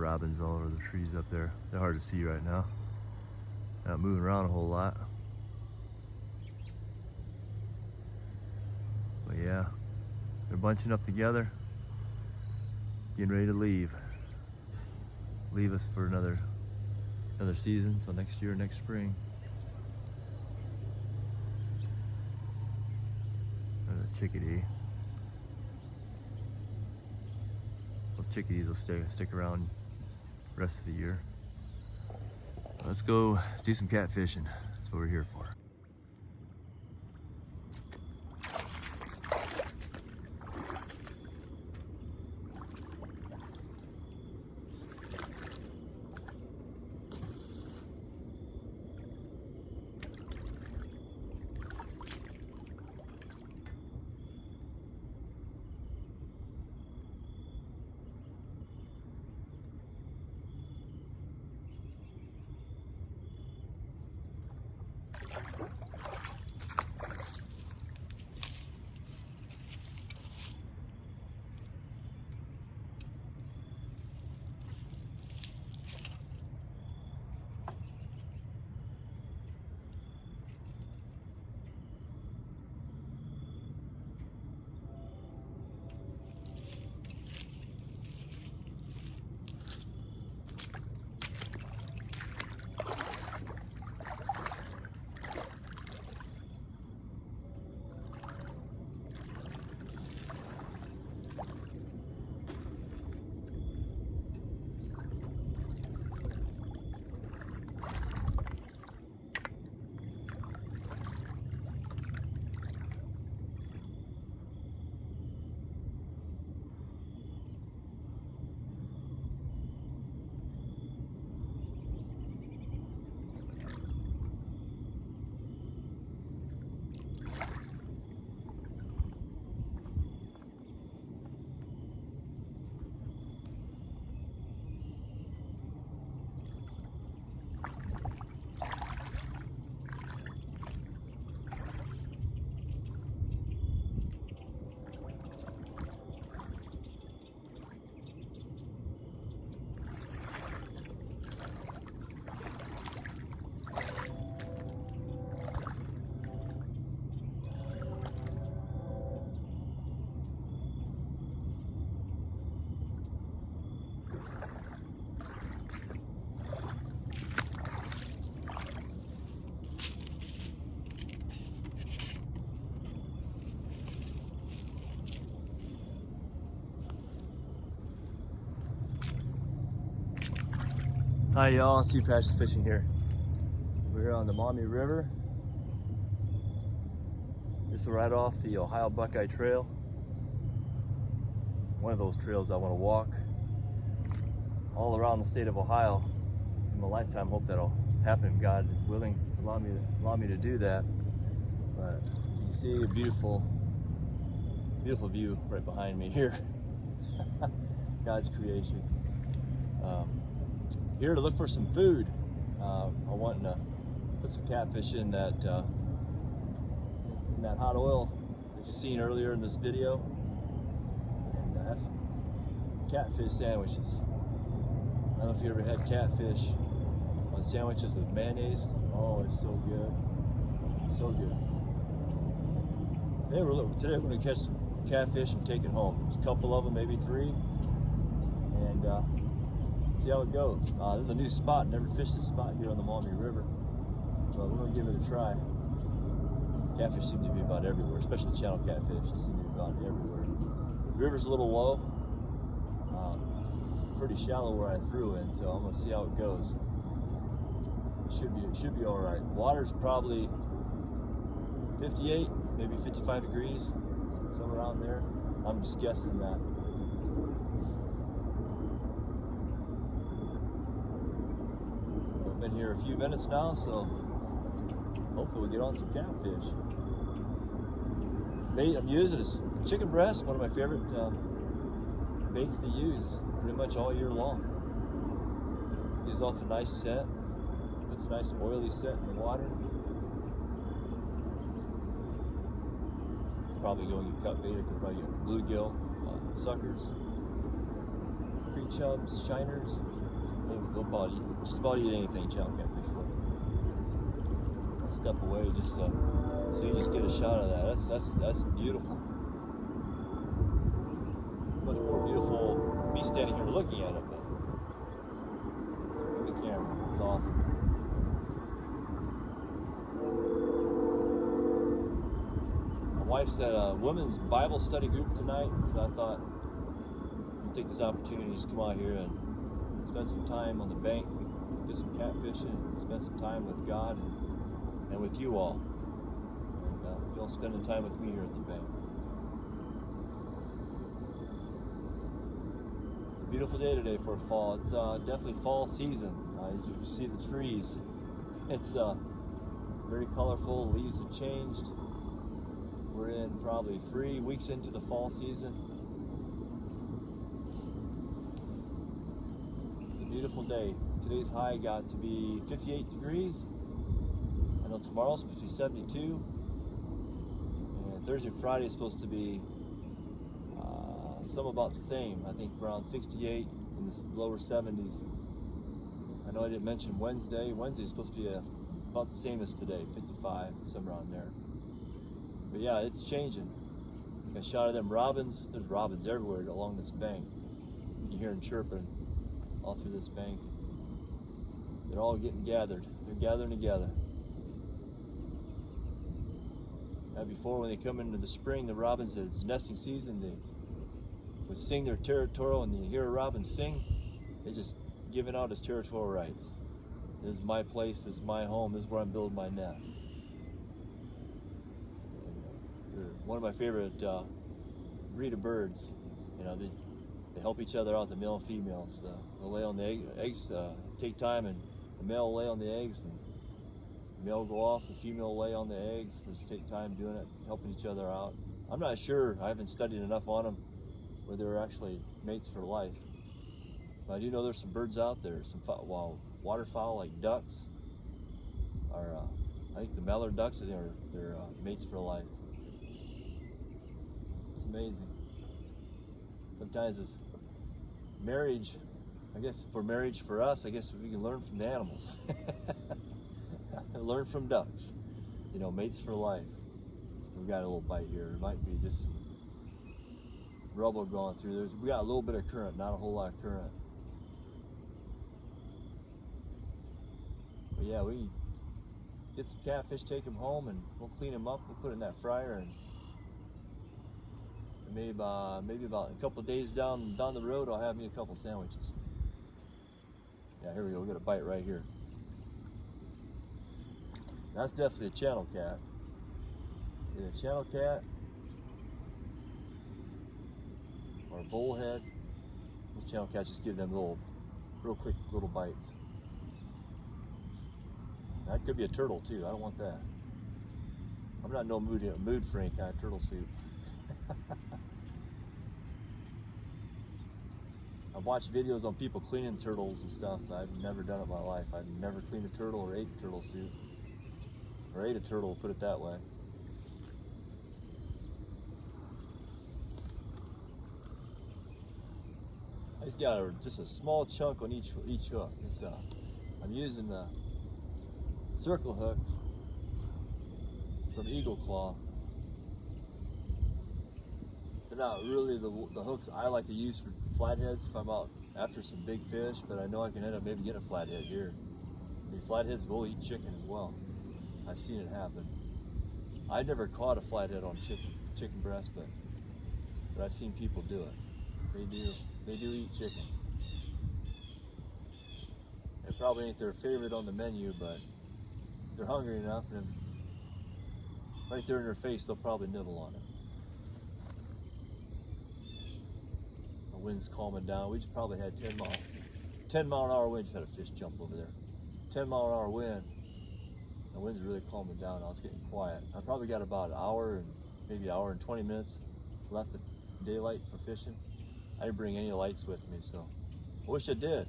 robins all over the trees up there. They're hard to see right now. Not moving around a whole lot. But yeah, they're bunching up together, getting ready to leave. Leave us for another season until next year, next spring. There's a chickadee. Those chickadees will stick around the rest of the year. Let's go do some catfishing. That's what we're here for. Hi y'all, Two Passions Fishing here. We're here on the Maumee River. This is right off the Ohio Buckeye Trail. One of those trails I want to walk all around the state of Ohio in my lifetime. Hope that'll happen. God is willing, allow me to do that. But you can see a beautiful view right behind me here. God's creation. Here to look for some food. I want to put some catfish in that hot oil that you seen earlier in this video, and have some catfish sandwiches. I don't know if you ever had catfish on sandwiches with mayonnaise. Oh, it's so good, so good. Today we're going to catch some catfish and take it home. There's a couple of them, maybe 3, and see how it goes. This is a new spot. Never fished this spot here on the Maumee River, but we're going to give it a try. Catfish seem to be about everywhere, especially channel catfish. They seem to be about everywhere. The river's a little low. It's pretty shallow where I threw in, so I'm going to see how it goes. It should be all right. Water's probably 58, maybe 55 degrees, somewhere around there. I'm just guessing that. Been here a few minutes now, so hopefully we'll get on some catfish. Bait I'm using is chicken breast, one of my favorite baits to use pretty much all year long. Gives off a nice scent, puts a nice oily scent in the water. Probably go and get cut bait. I could probably get bluegill, suckers, creek chubs, shiners. Just about eat anything channel catfish will. I'll step away just so you just get a shot of that. That's beautiful. Much more beautiful me standing here looking at it than from the camera. It's awesome. My wife's at a women's Bible study group tonight, so I thought I'd take this opportunity to just come out here and spend some time on the bank, do some catfishing, spend some time with God and with you all. And you'll spending time with me here at the bank. It's a beautiful day today for fall. It's definitely fall season. As you can see the trees, it's very colorful. Leaves have changed. We're in probably 3 weeks into the fall season. Beautiful day. Today's high got to be 58 degrees. I know tomorrow's supposed to be 72. And Thursday and Friday is supposed to be some about the same. I think around 68 in the lower 70s. I know I didn't mention Wednesday. Wednesday is supposed to be about the same as today, 55, somewhere around there. But yeah, it's changing. Got a shot of them robins. There's robins everywhere along this bank. You can hear them chirping all through this bank. They're all getting gathered. They're gathering together. Now before, when they come into the spring, the robins, it's nesting season, they would sing their territorial, and you hear a robin sing, they just giving out his territorial rights. This is my place, this is my home, this is where I'm building my nest. They're one of my favorite breed of birds. You know, they help each other out, the male and females. They'll lay on the eggs, take time, and the male will lay on the eggs, and the male will go off, the female will lay on the eggs. They just take time doing it, helping each other out. I'm not sure, I haven't studied enough on them, where they're actually mates for life. But I do know there's some birds out there, some waterfowl like ducks, or I think the mallard ducks, they're mates for life. It's amazing. Sometimes it's marriage, I guess for marriage for us, I guess we can learn from the animals. Learn from ducks, you know, mates for life. We got a little bite here. It might be just some rubble going through. We got a little bit of current, not a whole lot of current. But yeah, we get some catfish, take them home, and we'll clean them up. We'll put it in that fryer, and maybe about a couple of days down the road, I'll have me a couple sandwiches. Yeah, here we go. We got a bite right here. That's definitely a channel cat. Either a channel cat or a bullhead. Those channel cats just give them real quick little bites. That could be a turtle too. I don't want that. I'm not in no mood for any kind of turtle soup. I've watched videos on people cleaning turtles and stuff. I've never done it in my life. I've never cleaned a turtle or ate turtle soup. Or ate a turtle, put it that way. I just got just a small chunk on each hook. I'm using the circle hooks from Eagle Claw. They're not really the hooks I like to use for flatheads if I'm out after some big fish, but I know I can end up maybe getting a flathead here. I mean, flatheads will eat chicken as well. I've seen it happen. I never caught a flathead on chicken breast, but I've seen people do it. They do eat chicken. It probably ain't their favorite on the menu, but they're hungry enough, and if it's right there in their face, they'll probably nibble on it. The wind's calming down. We just probably had 10 mile an hour wind. Just had a fish jump over there. 10 mile an hour wind. The wind's really calming down. Now it's getting quiet. I probably got about an hour and maybe an hour and 20 minutes left of daylight for fishing. I didn't bring any lights with me, so I wish I did.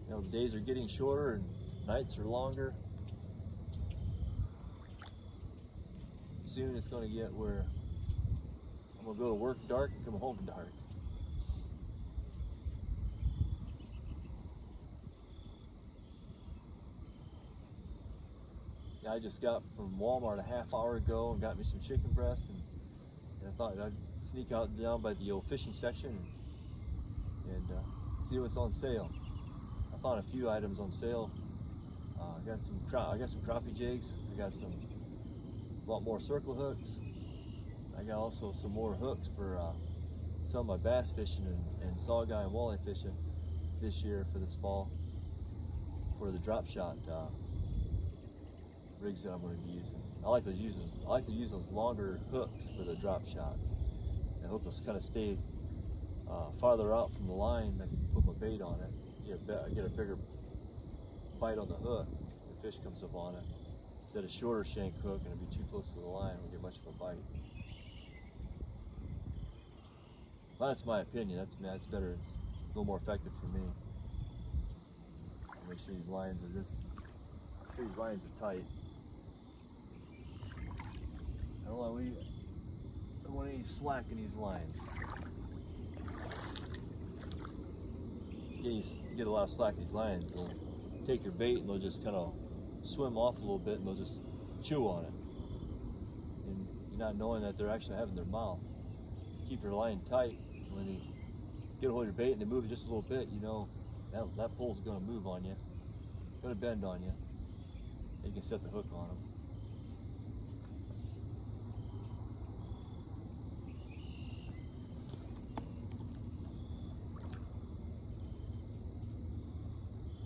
You know, the days are getting shorter and nights are longer. Soon it's going to get where I'm going to go to work dark and come home dark. I just got from Walmart a half hour ago and got me some chicken breasts, and I thought I'd sneak out down by the old fishing section and see what's on sale. I found a few items on sale. I got some crappie jigs. I got a lot more circle hooks. I got also some more hooks for some of my bass fishing and saugeye and walleye fishing this year for this fall for the drop shot rigs that I'm going to be using. I like to use those longer hooks for the drop shot. The hook will kind of stay farther out from the line. I can put my bait on it, get a bigger bite on the hook. The fish comes up on it. Instead of shorter shank hook and it'll be too close to the line, I won't get much of a bite. Well, that's my opinion. That's better. It's a little more effective for me. Make sure these lines are tight. I don't want any slack in these lines. You get a lot of slack in these lines, they'll take your bait and they'll just kind of swim off a little bit and they'll just chew on it. And you're not knowing that they're actually having their mouth. Keep your line tight. When they get a hold of your bait and they move it just a little bit, you know that pole's going to move on you, going to bend on you. You can set the hook on them.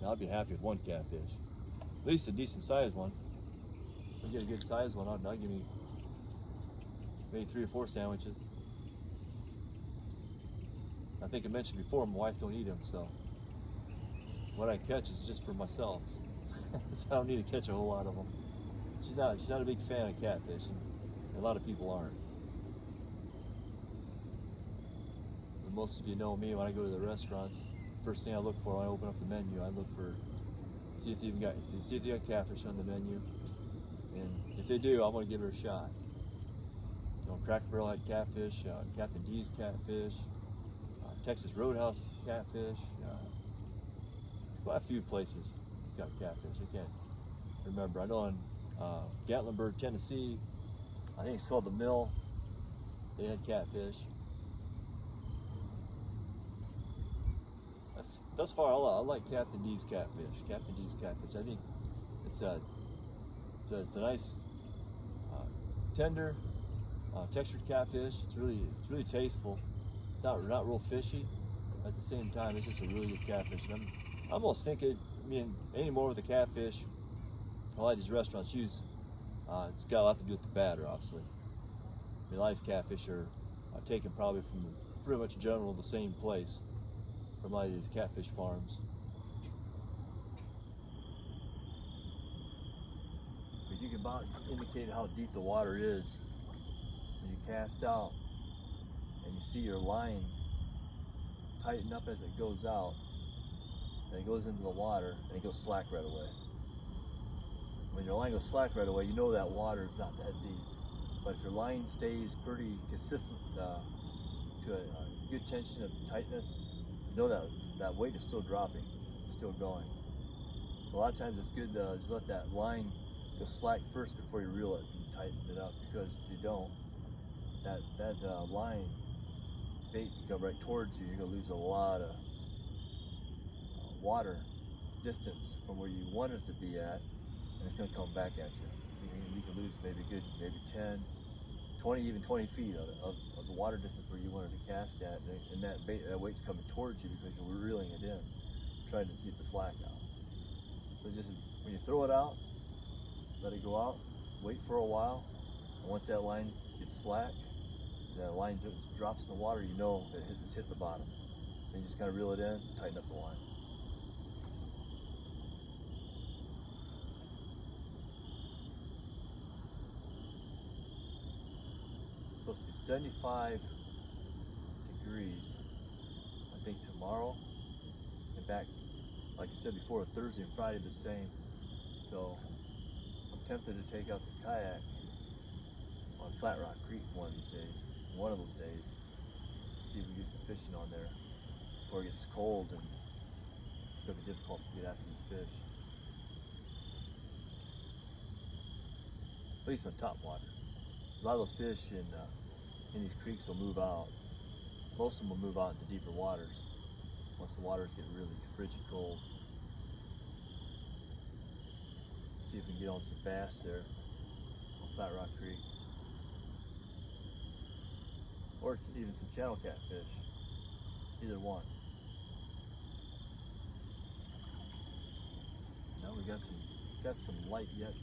Now I'd be happy with one catfish, at least a decent sized one. If I get a good sized one, I'll give me maybe 3 or 4 sandwiches. I think I mentioned before, my wife don't eat them, so what I catch is just for myself. So I don't need to catch a whole lot of them. She's not a big fan of catfish, and a lot of people aren't. But most of you know me. When I go to the restaurants, first thing I look for when I open up the menu, I look for see if they got catfish on the menu, and if they do, I'm gonna give her a shot. So Cracker Barrel had catfish, Captain D's catfish. Texas Roadhouse catfish, quite a few places it's got catfish. I can't remember. I know in Gatlinburg, Tennessee, I think it's called the Mill, they had catfish. Thus far, I like Captain D's catfish. Captain D's catfish. I think it's a nice, tender, textured catfish. It's really tasteful. It's not real fishy. At the same time, it's just a really good catfish. And I almost think anymore with the catfish, a lot of these restaurants use, it's got a lot to do with the batter, obviously. A lot of these catfish are taken probably from pretty much general the same place from a lot of these catfish farms. But you can about indicate how deep the water is when you cast out. And you see your line tighten up as it goes out, and it goes into the water, and it goes slack right away. When your line goes slack right away, you know that water is not that deep. But if your line stays pretty consistent to a good tension of tightness, you know that weight is still dropping, still going. So a lot of times it's good to just let that line go slack first before you reel it and tighten it up, because if you don't, that line bait can come right towards you. You're going to lose a lot of water distance from where you want it to be at, and it's going to come back at you. You can lose maybe 10, 20, even 20 feet of the water distance where you wanted to cast at, and that weight's coming towards you because you're reeling it in, trying to get the slack out. So just when you throw it out, let it go out, wait for a while, and once that line gets slack, the line just drops in the water, you know it's hit the bottom. And you just kind of reel it in, tighten up the line. It's supposed to be 75 degrees, I think, tomorrow. And back, like I said before, Thursday and Friday the same. So I'm tempted to take out the kayak on Flat Rock Creek one of these days. One of those days, see if we get some fishing on there before it gets cold, and it's going to be difficult to get after these fish. at least on top water. A lot of those fish in these creeks will move out. Most of them will move out into deeper waters once the waters get really frigid cold. See if we can get on some bass there on Flat Rock Creek, or even some channel catfish. Either one. Now we got some light yet,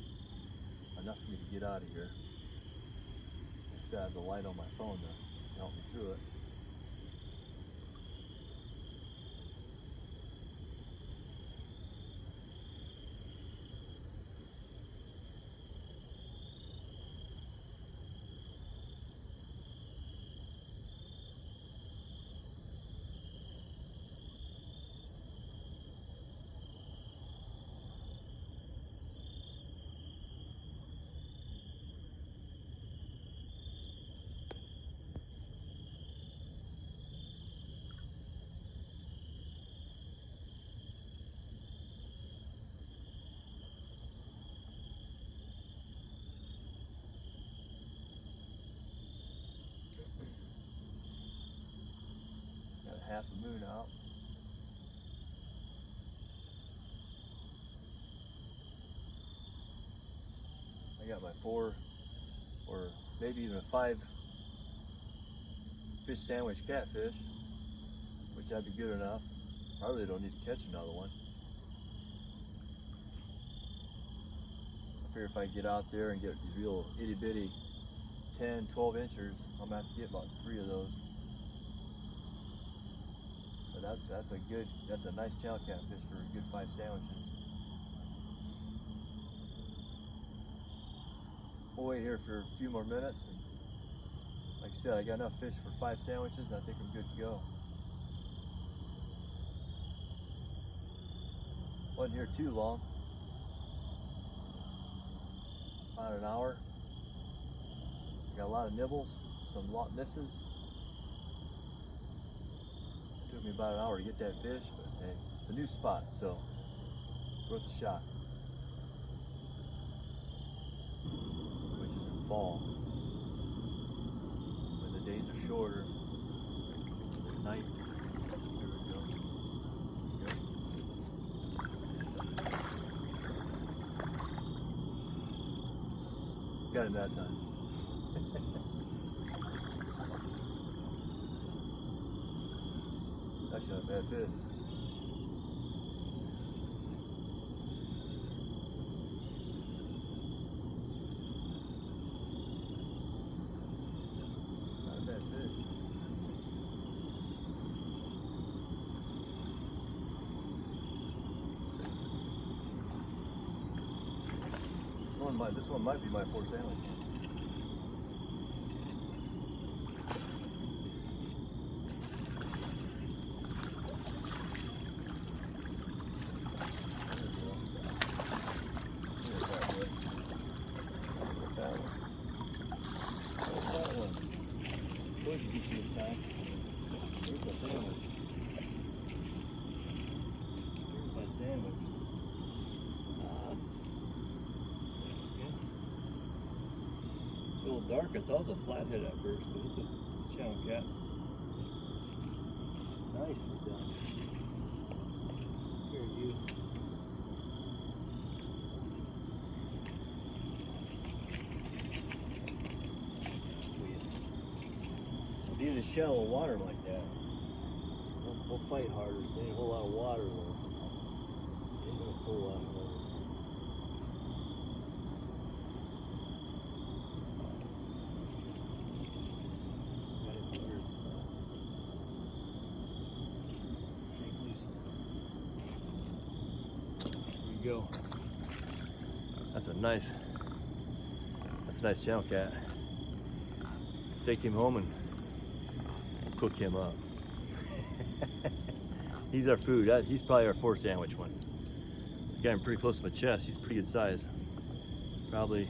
enough for me to get out of here. I still have the light on my phone to help me through it. Half a moon out. I got my 4 or maybe even 5 fish sandwich catfish, which that'd be good enough. I really don't need to catch another one. I figure if I get out there and get these real itty bitty 10, 12 inchers, I'm gonna have to get about 3 of those. But that's a nice channel catfish for a good 5 sandwiches. We'll wait here for a few more minutes, and like I said, I got enough fish for 5 sandwiches. I think I'm good to go. Wasn't here too long. About an hour. Got a lot of nibbles, some lot misses. Took me about an hour to get that fish, but hey, it's a new spot, so it's worth a shot. Which is in fall, when the days are shorter, the night. There we go. Yep. Got him that time. Actually, not a bad fish. Not a bad fish. This one might be my 4 sandwich. This time. Here's my sandwich. Here's my sandwich. Okay. A little dark. I thought it was a flathead at first, but it's a channel cat. Nicely done. Very good. Being in shallow water like that, we'll fight harder. So ain't a whole lot of water though. Ain't a whole lot of water. Got it in a weird spot. Shake loose. There you go. That's a nice channel cat. Take him home and cook him up. He's our food. He's probably our 4 sandwich one. Got him pretty close to my chest. He's pretty good size. Probably,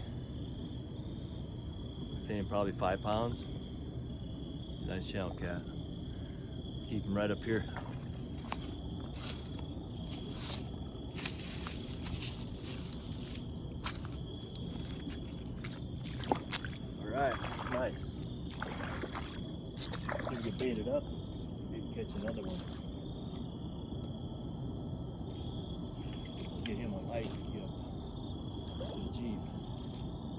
I'm saying probably 5 pounds. Nice channel cat. Keep him right up here. Alright, nice. See if we can bait it up. Maybe catch another one. Get him on ice and get him to the Jeep.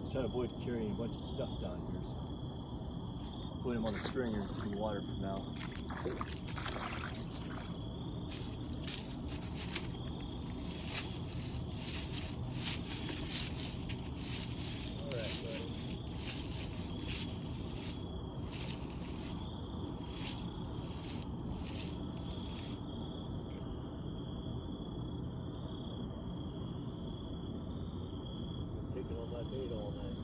Let's try to avoid carrying a bunch of stuff down here, so put him on the stringer in the water for now. Picking on my bait all night.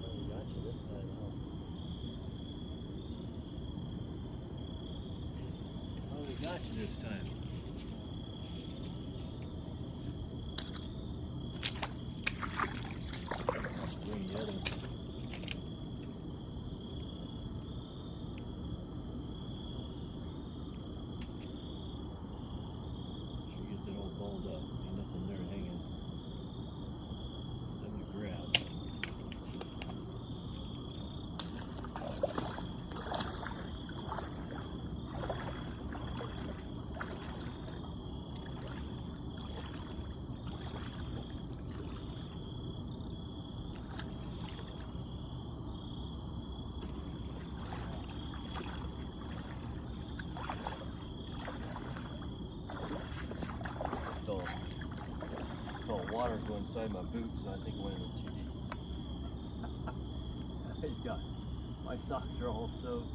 Finally got you this time, huh? Finally got you this time. Bring the other one. Sure get that all balled up. Ain't nothing there hanging. Grab. So water go inside my boots, so I think it went in too deep. He's got, my socks are all soaked.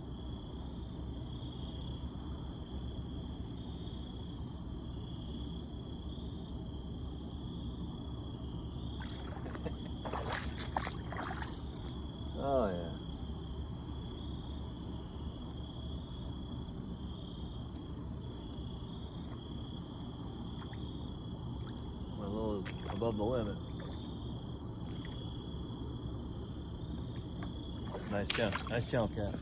Oh yeah. A little above the limit. That's a nice channel cat.